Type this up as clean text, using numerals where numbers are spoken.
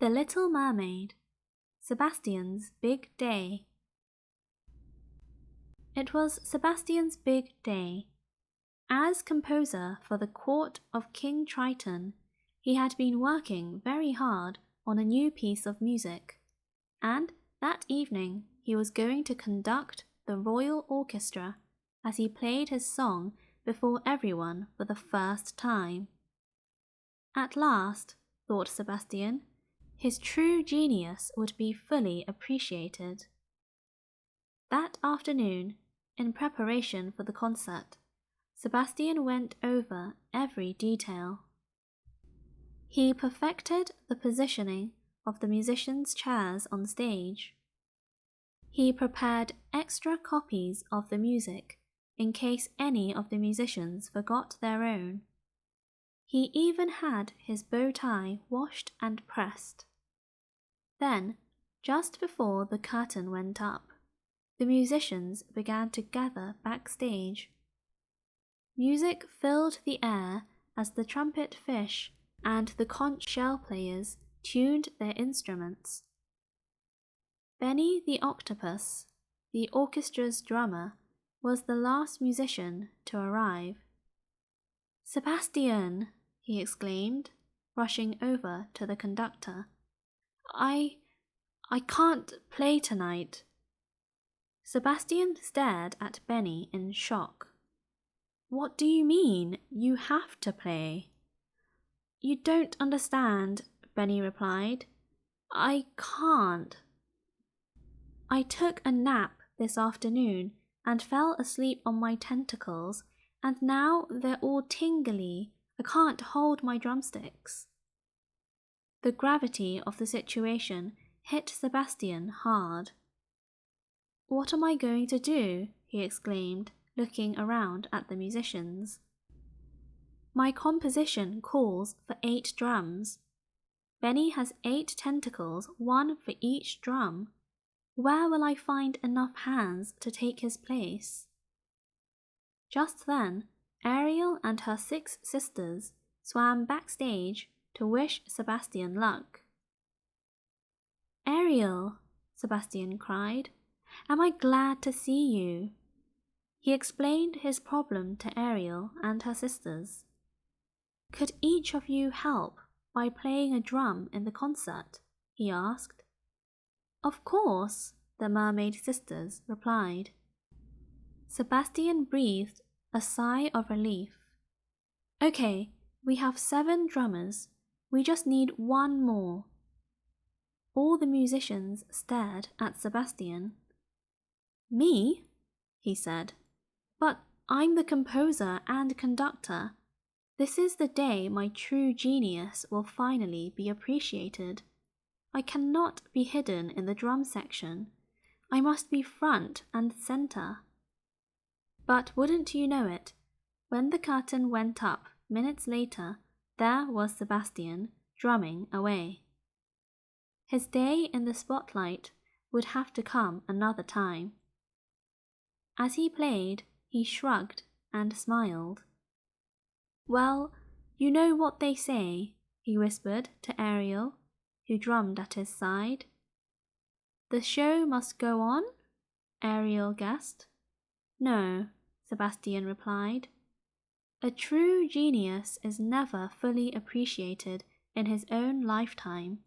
The Little Mermaid, Sebastian's Big Day. It was Sebastian's big day. As composer for the court of King Triton, he had been working very hard on a new piece of music, and that evening he was going to conduct the royal orchestra as he played his song before everyone for the first time. At last, thought Sebastian, his true genius would be fully appreciated. That afternoon, in preparation for the concert, Sebastian went over every detail. He perfected the positioning of the musicians' chairs on stage. He prepared extra copies of the music in case any of the musicians forgot their own. He even had his bow tie washed and pressed. Then, just before the curtain went up, the musicians began to gather backstage. Music filled the air as the trumpet fish and the conch shell players tuned their instruments. Benny the octopus, the orchestra's drummer, was the last musician to arrive. "Sebastian!" he exclaimed, rushing over to the conductor. I can't play tonight." Sebastian stared at Benny in shock. "What do you mean, you have to play?" "You don't understand," Benny replied. "I can't. I took a nap this afternoon and fell asleep on my tentacles, and now they're all tingly. I can't hold my drumsticks." The gravity of the situation hit Sebastian hard. "What am I going to do?" he exclaimed, looking around at the musicians. "My composition calls for 8 drums. Benny has 8 tentacles, 1 for each drum. Where will I find enough hands to take his place?" Just then, Ariel and her 6 sisters swam backstage to wish Sebastian luck. "Ariel," Sebastian cried, "am I glad to see you." He explained his problem to Ariel and her sisters. "Could each of you help by playing a drum in the concert?" he asked. "Of course," the mermaid sisters replied. Sebastian breathed a sigh of relief. "Okay, we have 7 drummers. We just need 1 more." All the musicians stared at Sebastian. "Me?" he said. "But I'm the composer and conductor. This is the day my true genius will finally be appreciated. I cannot be hidden in the drum section. I must be front and center." But wouldn't you know it, when the curtain went up minutes later, there was Sebastian drumming away. His day in the spotlight would have to come another time. As he played, he shrugged and smiled. "Well, you know what they say," he whispered to Ariel, who drummed at his side. "The show must go on?" Ariel guessed. "No," Sebastian replied. "A true genius is never fully appreciated in his own lifetime.